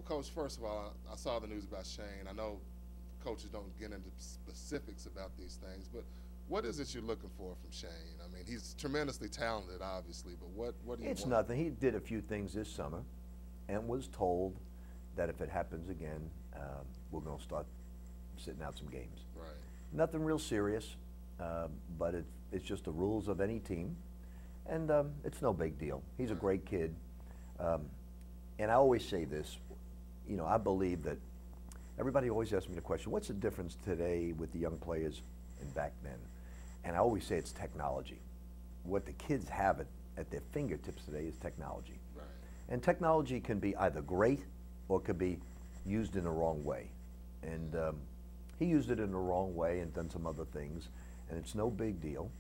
Well, Coach, first of all, I saw the news about Shane. I know coaches don't get into specifics about these things, but what is it you're looking for from Shane? I mean, he's tremendously talented, obviously, but what do you It's want? nothing. He did a few things this summer and was told that if it happens again, we're going to start sitting out some games. Right. Nothing real serious, but it's just the rules of any team, and it's no big deal. He's a great kid, and I always say this, you know, I believe that everybody always asks me the question, what's the difference today with the young players and back then? And I always say it's technology. What the kids have at their fingertips today is technology. Right. And technology can be either great or could be used in the wrong way. And he used it in the wrong way and done some other things, and it's no big deal,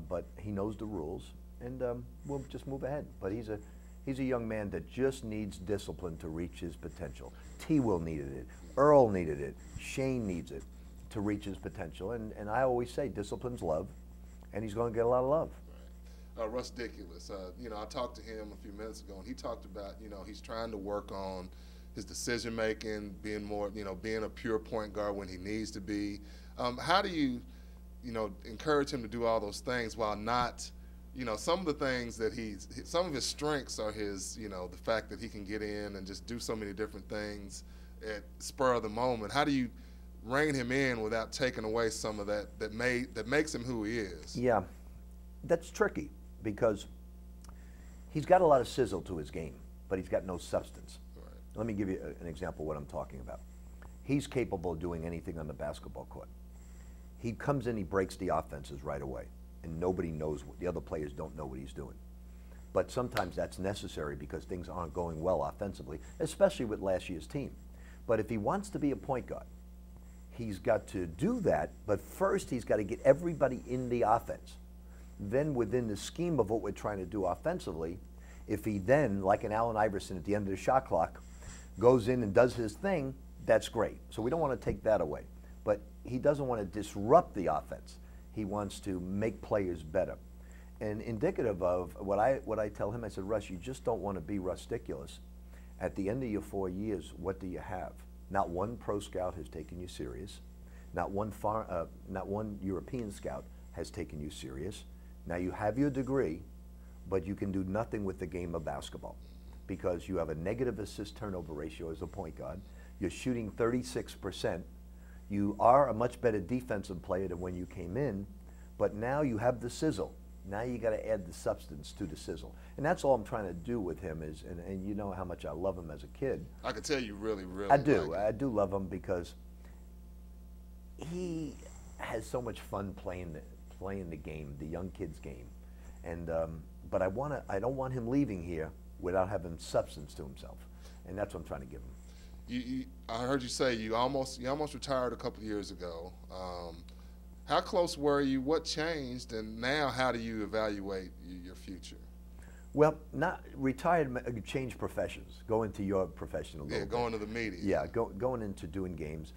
but he knows the rules, and we'll just move ahead. But he's a young man that just needs discipline to reach his potential. T-Will needed it, Earl needed it, Shane needs it to reach his potential, and I always say discipline's love, and he's going to get a lot of love. Right. Russ Dickulus, you know, I talked to him a few minutes ago, and he talked about, you know, he's trying to work on his decision making, being more, you know, being a pure point guard when he needs to be. How do you, you know, encourage him to do all those things while not, you know, some of the things that some of his strengths are his, you know, the fact that he can get in and just do so many different things at spur of the moment. How do you rein him in without taking away some of that makes him who he is? Yeah, that's tricky because he's got a lot of sizzle to his game, but he's got no substance. Right. Let me give you an example of what I'm talking about. He's capable of doing anything on the basketball court. He comes in, he breaks the offenses right away, and nobody knows the other players don't know what he's doing. But sometimes that's necessary because things aren't going well offensively, especially with last year's team. But if he wants to be a point guard, he's got to do that, but first he's got to get everybody in the offense. Then within the scheme of what we're trying to do offensively, if he then, like an Allen Iverson at the end of the shot clock, goes in and does his thing, that's great. So we don't want to take that away. But he doesn't want to disrupt the offense. He wants to make players better. And indicative of what I tell him, I said, Russ, you just don't want to be Rusticulous. At the end of your 4 years, what do you have? Not one pro scout has taken you serious. Not one European scout has taken you serious. Now you have your degree, but you can do nothing with the game of basketball because you have a negative assist turnover ratio as a point guard. You're shooting 36%. You are a much better defensive player than when you came in, but now you have the sizzle. Now you got to add the substance to the sizzle. And that's all I'm trying to do with him is, and you know how much I love him as a kid. I can tell you really, really I do. like I do love him because he has so much fun playing the game, the young kid's game. And but I don't want him leaving here without having substance to himself. And that's what I'm trying to give him. I heard you say you almost retired a couple of years ago. How close were you? What changed? And now how do you evaluate your future? Well, not retired, change professions, go into your profession a little bit. Going to the media. Yeah, going into doing games.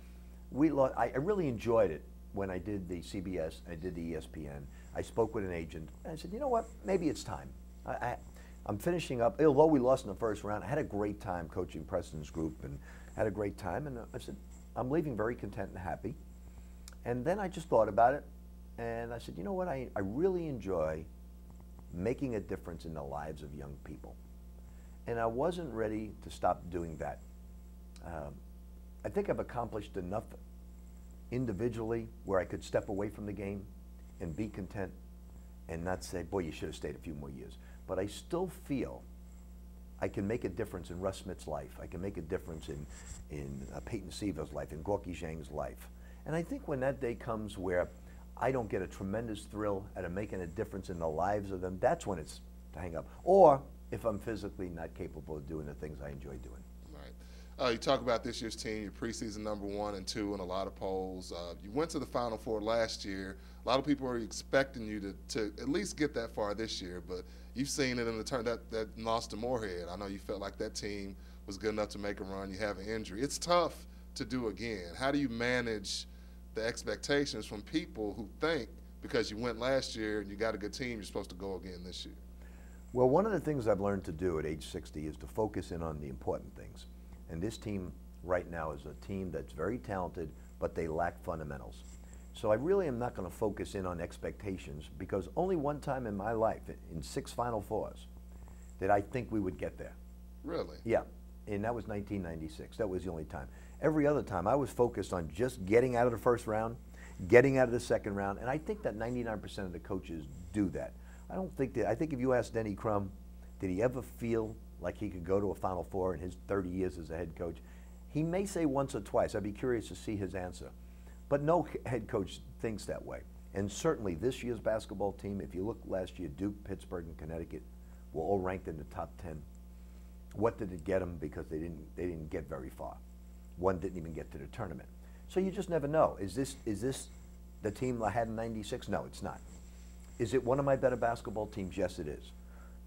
I really enjoyed it when I did the CBS, I did the ESPN. I spoke with an agent, and I said, you know what, maybe it's time. I'm finishing up, although we lost in the first round, I had a great time coaching Preston's group and had a great time, and I said, I'm leaving very content and happy. And then I just thought about it, and I said, you know what, I really enjoy making a difference in the lives of young people. And I wasn't ready to stop doing that. I think I've accomplished enough individually where I could step away from the game and be content and not say, boy, you should have stayed a few more years. But I still feel I can make a difference in Russ Smith's life. I can make a difference in Peyton Seaver's life, in Gorky Zhang's life. And I think when that day comes where I don't get a tremendous thrill out of making a difference in the lives of them, that's when it's to hang up. Or if I'm physically not capable of doing the things I enjoy doing. Right. You talk about this year's team, your preseason #1 and 2 in a lot of polls. You went to the Final Four last year. A lot of people are expecting you to at least get that far this year, but you've seen it in the turn that lost to Moorhead. I know you felt like that team was good enough to make a run. You have an injury. It's tough to do again. How do you manage the expectations from people who think because you went last year and you got a good team, you're supposed to go again this year? Well, one of the things I've learned to do at age 60 is to focus in on the important things. And this team right now is a team that's very talented, but they lack fundamentals. So I really am not going to focus in on expectations, because only one time in my life, in 6 Final Fours, did I think we would get there. Really? Yeah, and that was 1996. That was the only time. Every other time, I was focused on just getting out of the first round, getting out of the second round, and I think that 99% of the coaches do that. I don't think that. I think if you asked Denny Crum, did he ever feel like he could go to a Final Four in his 30 years as a head coach? He may say once or twice. I'd be curious to see his answer. But no head coach thinks that way. And certainly this year's basketball team, if you look last year, Duke, Pittsburgh, and Connecticut were all ranked in the top 10. What did it get them? Because they didn't get very far. One didn't even get to the tournament. So you just never know. Is this the team I had in '96? No, it's not. Is it one of my better basketball teams? Yes, it is.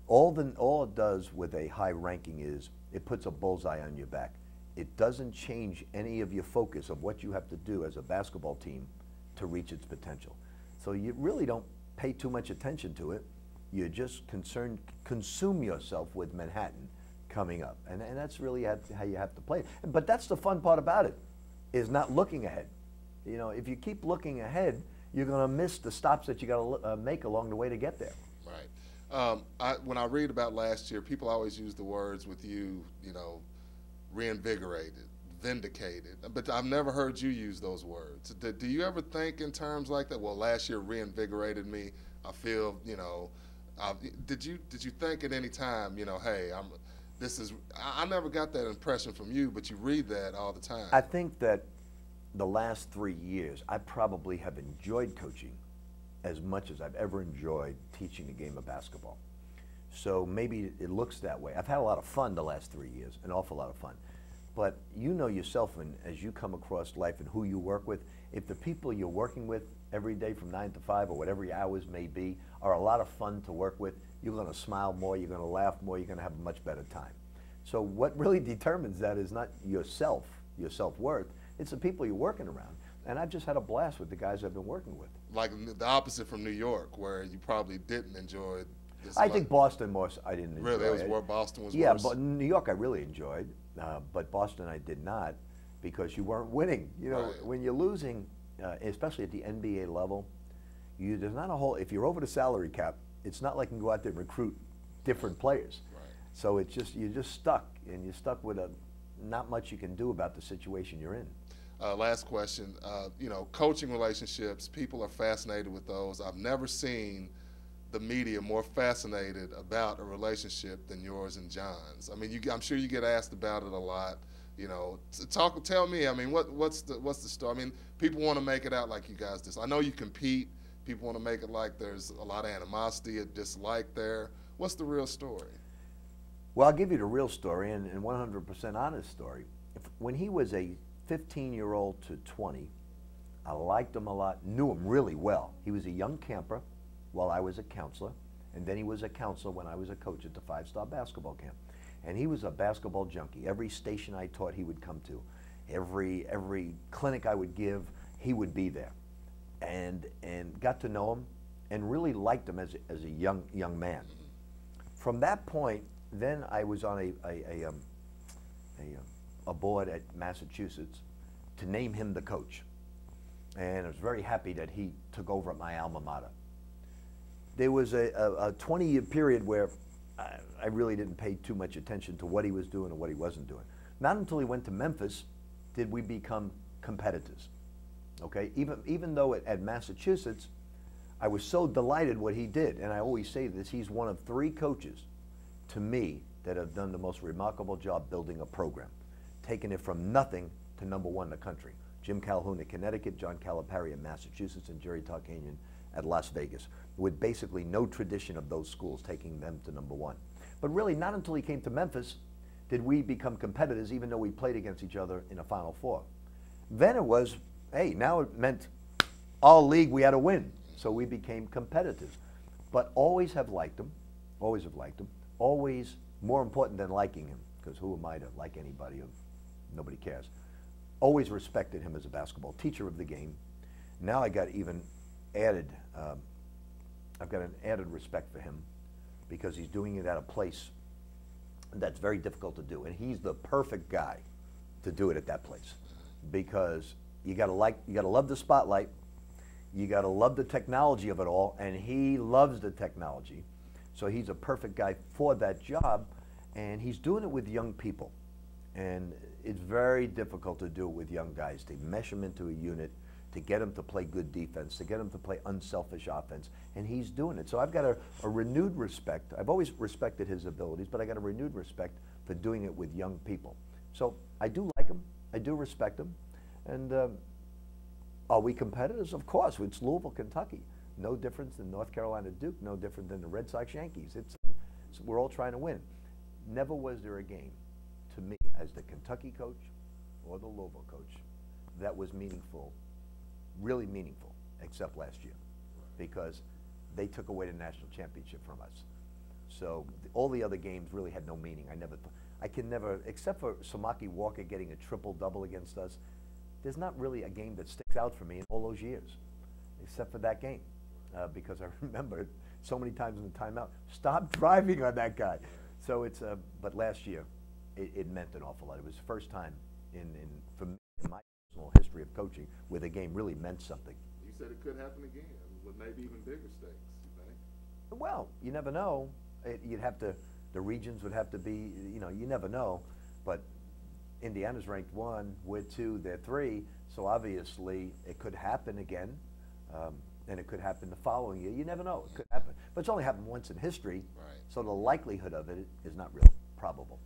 All it does with a high ranking is it puts a bullseye on your back. It doesn't change any of your focus of what you have to do as a basketball team to reach its potential. So you really don't pay too much attention to it. You're just concerned, consume yourself with Manhattan coming up. And that's really how you have to play it. But that's the fun part about it, is not looking ahead. You know, if you keep looking ahead, you're going to miss the stops that you got to make along the way to get there. Right. When I read about last year, people always use the words with you, you know, reinvigorated, vindicated. But I've never heard you use those words. Do you ever think in terms like that? Well, last year reinvigorated me. I feel, you know, did you think at any time, you know, hey, I never got that impression from you, but you read that all the time. I think that the last 3 years, I probably have enjoyed coaching as much as I've ever enjoyed teaching the game of basketball. So maybe it looks that way. I've had a lot of fun the last 3 years, an awful lot of fun. But you know yourself, and as you come across life and who you work with, if the people you're working with every day from 9 to 5 or whatever your hours may be are a lot of fun to work with, you're going to smile more, you're going to laugh more, you're going to have a much better time. So what really determines that is not yourself, your self-worth, it's the people you're working around. And I've just had a blast with the guys I've been working with. Like the opposite from New York, where you probably didn't enjoy this. I think Boston I didn't enjoy. Really? It was where Boston was worse? Yeah, but New York I really enjoyed, but Boston I did not, because you weren't winning. You know, right. When you're losing, especially at the NBA level, there's not a whole, if you're over the salary cap, it's not like you can go out there and recruit different players. Right. So it's just, you're just stuck, and you're stuck with not much you can do about the situation you're in. Last question. You know, coaching relationships, people are fascinated with those. I've never seen the media more fascinated about a relationship than yours and John's. I mean, I'm sure you get asked about it a lot. You know, tell me. I mean, what's the story? I mean, people want to make it out like you guys I know you compete. People want to make it like there's a lot of animosity, a dislike there. What's the real story? Well, I'll give you the real story, and 100% honest story. When he was a 15-year-old to 20, I liked him a lot, knew him really well. He was a young camper while I was a counselor, and then he was a counselor when I was a coach at the 5-star basketball camp. And he was a basketball junkie. Every station I taught, he would come to. Every clinic I would give, he would be there. And got to know him and really liked him as a young man. From that point, then I was on a board at Massachusetts to name him the coach. And I was very happy that he took over at my alma mater. There was a 20-year period where I really didn't pay too much attention to what he was doing and what he wasn't doing. Not until he went to Memphis did we become competitors. Okay, even though at Massachusetts, I was so delighted what he did, and I always say this, he's one of 3 coaches, to me, that have done the most remarkable job building a program, taking it from nothing to #1 in the country. Jim Calhoun at Connecticut, John Calipari in Massachusetts, and Jerry Tarkanian at Las Vegas, with basically no tradition of those schools taking them to #1. But really, not until he came to Memphis did we become competitors, even though we played against each other in a Final Four. Then it was, hey, now it meant all league we had to win. So we became competitors. But always have liked him, always have liked him, always more important than liking him, because who am I to like anybody? Nobody cares. Always respected him as a basketball teacher of the game. Now I got even added, I've got an added respect for him because he's doing it at a place that's very difficult to do. And he's the perfect guy to do it at that place, because you gotta love the spotlight, you gotta love the technology of it all, and he loves the technology, so he's a perfect guy for that job, and he's doing it with young people, and it's very difficult to do it with young guys, to mesh them into a unit, to get them to play good defense, to get them to play unselfish offense, and he's doing it. So I've got a renewed respect. I've always respected his abilities, but I got a renewed respect for doing it with young people. So I do like him, I do respect him, and are we competitors? Of course. It's Louisville, Kentucky. No difference than North Carolina Duke, no different than the Red Sox Yankees. We're all trying to win. Never was there a game, to me, as the Kentucky coach or the Louisville coach, that was meaningful, really meaningful, except last year, because they took away the national championship from us. So all the other games really had no meaning. I can never, except for Samaki Walker getting a triple-double against us, there's not really a game that sticks out for me in all those years, except for that game, because I remember so many times in the timeout, stop driving on that guy. So it's, but last year, it meant an awful lot. It was the first time for me, in my personal history of coaching where the game really meant something. You said it could happen again, with maybe even bigger stakes, you think? Well, you never know. The regions would have to be, you never know, but Indiana's ranked 1, we're 2, they're 3, so obviously it could happen again, and it could happen the following year. You never know, it could happen. But it's only happened once in history, right. So the likelihood of it is not real probable.